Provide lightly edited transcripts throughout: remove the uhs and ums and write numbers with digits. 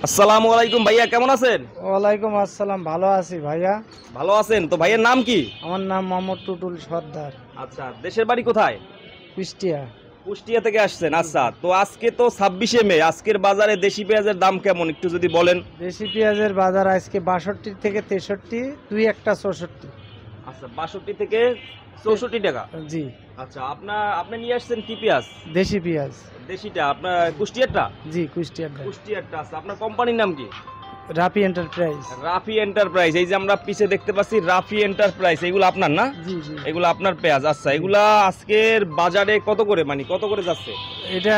আসসালামু আলাইকুম ভাইয়া, কেমন আছেন? ওয়ালাইকুম আসসালাম, ভালো আছি ভাইয়া। ভালো আছেন তো? ভাইয়ের নাম কি? আমার নাম মোহাম্মদ টুটুল সর্দার, আচ্ছা, দেশের বাড়ি কোথায়? কুষ্টিয়া। কুষ্টিয়া থেকে আসছেন। আচ্ছা, তো আজকে তো 26শে মে, আজকের বাজারে দেশি পেঁয়াজের দাম কেমন একটু যদি বলেন। দেশি পেঁয়াজের বাজার আজকে 62 থেকে 63, দুই একটা 64। আচ্ছা, 62 থেকে 64 টাকা। জি, আচ্ছা, আপনি নিয়ে আসছেন কি পেঁয়াজ? দেশি পেঁয়াজ। দেশিটা আপনার কুষ্টিয়ারটা? জি, কুষ্টিয়ার কুষ্টিয়ারটা। আচ্ছা, আপনার কোম্পানির নাম কি? রাফি এন্টারপ্রাইজ। রাফি এন্টারপ্রাইজ। এই যে আমরা পিছে দেখতে পাচ্ছি রাফি এন্টারপ্রাইজ, এগুলো আপনার না? জি জি, এগুলো আপনার পেঁয়াজ। আচ্ছা, এগুলা আজকের বাজারে কত করে, মানে কত করে যাচ্ছে? এটা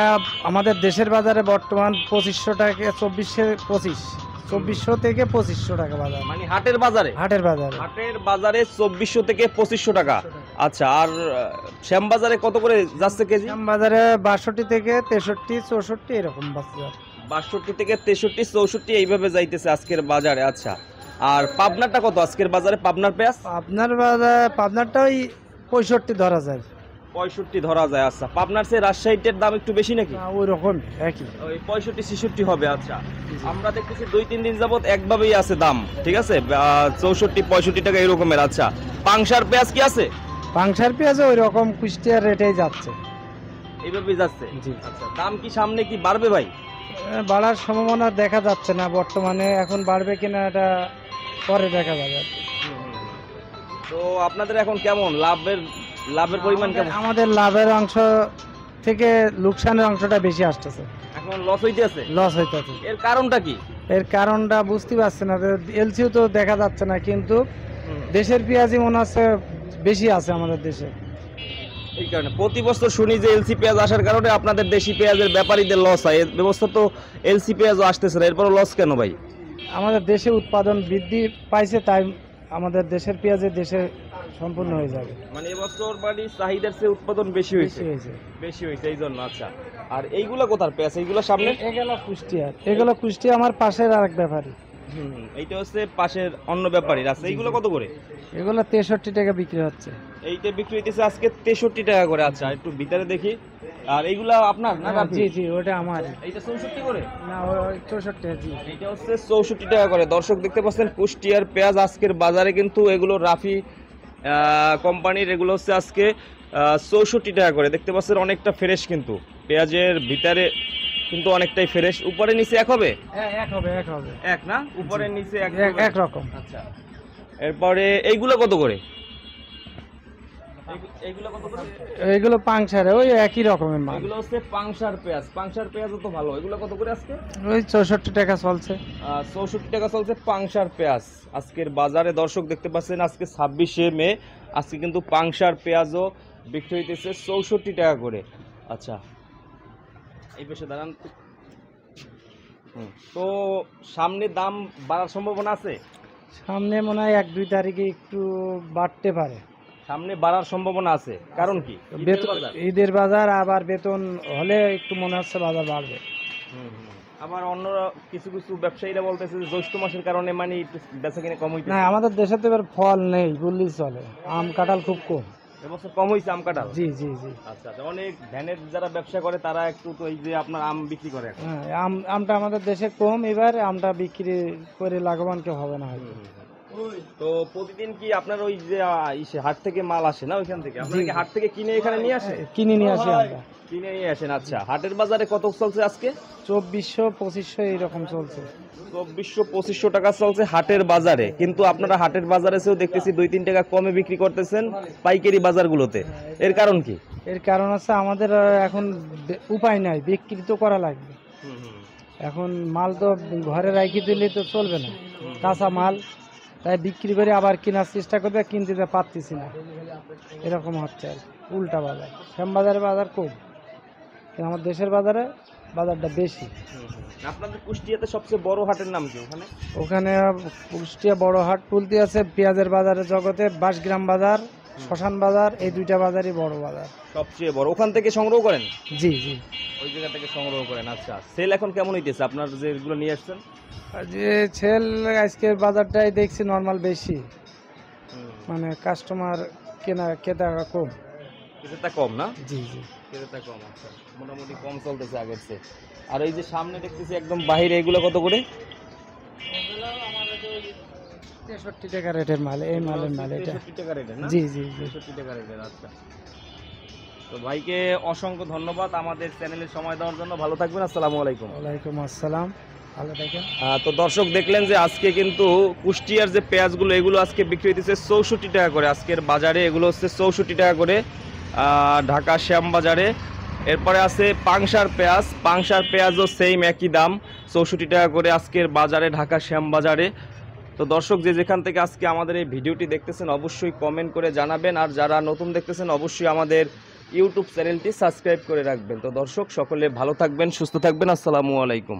আমাদের দেশের বাজারে বর্তমান 2500 টাকা, 2400 থেকে 2500 টাকা বাজার। মানে হাটের বাজারে? হাটের বাজারে হাটের বাজারে 2400 থেকে 2500 টাকা। আচ্ছা, আর শ্যাম বাজারে কত করে যাচ্ছে কেজি? দাম বাজারে 62 থেকে 63, 64 এরকম বাজার। 62 থেকে 63, 64 এইভাবে যাইতেছে আজকের বাজারে। আচ্ছা, আর পাবনারটা কত আজকের বাজারে? পাবনার পেঁয়াজ আপনার বাজার পাবনারটা ওই 65 ধরা যায়। 65 ধরা যায়। আচ্ছা, পাবনার চেয়ে রাজশাহীটার দাম একটু বেশি নাকি? ওই রকম একই, ওই 65 66 হবে। আচ্ছা, আমরা দেখতেছি 2-3 দিন যাবত একভাবেই আছে দাম, ঠিক আছে, 64 65 টাকা এরকমের। আচ্ছা, পাংশার পেঁয়াজ কি আছে? পাংশার পেঁয়াজ ওই রকম কুষ্টিয়ার রেটেই যাচ্ছে। এইভাবেই যাচ্ছে। জি, আচ্ছা, দাম কি সামনে কি বাড়বে ভাই? বাড়ার সম্ভাবনা দেখা যাচ্ছে না বর্তমানে, এখন বাড়বে কিনা এটা পরে দেখা যাবে আর কি। তো আপনাদের এখন কেমন লাভের পরিমাণ কেমন? আমাদের লাভের অংশ থেকে লোকসানের অংশটা বেশি আসতেছে, এখন লস হইতে আছে? লস হইতেছে। এর কারণটা কি? এর কারণটা বুঝতে পারছি না, এলসিও তো দেখা যাচ্ছে না, কিন্তু দেশের পেঁয়াজই মনে হচ্ছে বেশি আছে আমাদের দেশে। এই কারণে প্রতি বছর শুনি যে এলসি পেঁয়াজ আসার কারণে আপনাদের দেশি পেঁয়াজের ব্যাপারীদের লস হয়। এর ব্যবস্থা তো এলসি পেঁয়াজও আসতেছে না, এরপর লস কেন ভাই? আমাদের দেশে উৎপাদন বৃদ্ধি পাইছে, তাই আমাদের দেশের পেঁয়াজে দেশে সম্পূর্ণ হয়ে যাবে। মানে এবছর মানে চাহিদার চেয়ে উৎপাদন বেশি হয়েছে। বেশি হয়েছে এই জন্য। আচ্ছা, আর এইগুলা কোথার পেঁয়াজ? এইগুলো সামনে এগুলো কুষ্টিয়া আমার পাশের আরেক ব্যাপারী। এইটা হচ্ছে পাশের অন্য ব্যাপারীর। আচ্ছা, এইগুলো কত করে? এগুলো 63 টাকা বিক্রি হচ্ছে। এইটা বিক্রি হইতেছে আজকে 63 টাকা করে। আচ্ছা, একটু ভিতরে দেখি। আর এইগুলা আপনার না? জি জি, ওটা আমার। এইটা 64 করে? না, ওই 64। জি, এটা হচ্ছে 64 টাকা করে। দর্শক দেখতে পাচ্ছেন কুষ্টিয়ার পেঁয়াজ আজকের বাজারে কিন্তু এগুলো রাফি কোম্পানির, এগুলো হচ্ছে আজকে 64 টাকা করে। দেখতে পাচ্ছেন অনেকটা ফ্রেশ, কিন্তু পেঁয়াজের ভিতরে কিন্তু অনেকটাই ফ্রেশ। উপরে নিচে এক হবে? এক হবে, এক হবে। এক না, উপরে নিচে এক এক রকম। আচ্ছা, এরপরে এইগুলো কত করে? এইগুলো কত করে? এগুলো পাংশারে ওই একই রকমের মাল। এগুলো হচ্ছে পাংশার পেঁয়াজ। পাংশার পেঁয়াজও তো ভালো। এগুলো কত করে আজকে? ওই 64 টাকা চলছে। 64 টাকা চলছে পাংশার পেঁয়াজ আজকের বাজারে। দর্শক দেখতে পাচ্ছেন আজকে 26শে মে, আজকে কিন্তু পাংশার পেঁয়াজও বিক্রি হইতেছে 64 টাকা করে। আচ্ছা, এই পেশে দাঁড়ান। তো সামনে দাম বাড়ার সম্ভাবনা আছে? সামনে মনে হয় 1-2 তারিখে একটু বাড়তে পারে। সামনে বাড়ার সম্ভাবনা আছে, কারণ কি? ঈদের বাজার, আবার বেতন হলে একটু মনে হচ্ছে বাজার বাড়বে। আবার অন্য কিছু কিছু ব্যবসায়ীরা বলতেছে যে জ্যৈষ্ঠ মাসের কারণে মানে একটু বেচা কিনে কম হইতেছে। না, আমাদের দেশে তো এবার ফল নেই বললেই চলে, আম কাঁঠাল খুব কম। এবছর কম হয়েছে আম কাঁঠাল? জি জি জি। আচ্ছা, অনেক ভ্যানের যারা ব্যবসা করে তারা একটু তো এই যে আপনার আম বিক্রি করে এখন। হ্যাঁ, আমটা আমাদের দেশে কম, এবার আমটা বিক্রি করে লাভবান কেউ হবে না হয়তো। তো প্রতিদিন কি আপনার ওই যে হাট থেকে মাল আসে না, ওইখান থেকে আপনারা কি হাট থেকে কিনে এখানে নিয়ে আসেন? কিনে নিয়ে আসি আমরা। কিনে নিয়ে আসেন। আচ্ছা, হাটের বাজারে কত চলছে আজকে? 2400-2500 এইরকম চলছে। 2400-2500 টাকা চলছে হাটের বাজারে। কিন্তু আপনারা হাটের বাজারে চেয়েও দেখতেছি 2-3 টাকা কমে বিক্রি করতেছেন পাইকারি বাজারগুলোতে। এর কারণ কি? এর কারণ হচ্ছে আমাদের এখন উপায় নাই, বিক্রি তো করা লাগবে। এখন মাল তো ঘরে রাখি দিলে তো চলবে না, কাঁচা মাল, তাই বিক্রি করে আবার কেনার চেষ্টা করবে, কিনতে তো পারতেছি না, এরকম হচ্ছে আর উল্টা বাজার। শ্যামবাজারের বাজার কম, কিন্তু আমার দেশের বাজারে বাজারটা বেশি। আপনাদের কুষ্টিয়াতে সবচেয়ে বড় হাটের নাম কি? ওখানে কুষ্টিয়া বড় হাট তুলতে আছে পেঁয়াজের বাজারের জগতে, বাঁশগ্রাম বাজার, শ্মশান বাজার, এই দুইটা বাজারই বড় বাজার, সবচেয়ে বড়। ওখান থেকে সংগ্রহ করেন? জি জি, ওই জায়গা থেকে সংগ্রহ করেন। আচ্ছা, সেল এখন কেমন হইতেছে আপনার যে এগুলো নিয়ে আসছেন? যে ছেল আজকের বাজারটাই দেখছি নর্মাল বেশি, মানে কাস্টমার ক্রেতা কম। কিছুটা কম না? জি জি। ক্রেতা কম, আচ্ছা মোটামুটি কম চলতেছে আগের চেয়ে। আর এই যে সামনে দেখতেছি একদম বাহিরে, এগুলো কত করে? 63 টাকা রেটের মাল, এই মালের মাল এটা। 63 টাকা রেটের না? জি জি জি। 63 টাকা রেটের, আচ্ছা। তো ভাইকে অসংখ্য ধন্যবাদ আমাদের চ্যানেলে সময় দেওয়ার জন্য। ভালো থাকবেন, আসসালামু আলাইকুম। ওয়ালাইকুম আসসালাম, ভালো থাকেন। তো দর্শক দেখলেন যে আজকে কিন্তু কুষ্টিয়ার যে পেঁয়াজগুলো, এগুলো আজকে বিক্রি হইতেছে 64 টাকা করে আজকের বাজারে। এগুলো হচ্ছে 64 টাকা করে ঢাকা শ্যামবাজারে। এরপরে আছে পাংশার পেঁয়াজ, পাংশার পেঁয়াজও সেম একই দাম, 64 টাকা করে আজকের বাজারে ঢাকা শ্যামবাজারে। তো দর্শক যে যেখান থেকে আজকে আমাদের এই ভিডিওটি দেখতেছেন অবশ্যই কমেন্ট করে জানাবেন, আর যারা নতুন দেখতেছেন অবশ্যই আমাদের ইউটিউব চ্যানেলটি সাবস্ক্রাইব করে রাখবেন। তো দর্শক সকলে ভালো থাকবেন, সুস্থ থাকবেন, আসসালামু আলাইকুম।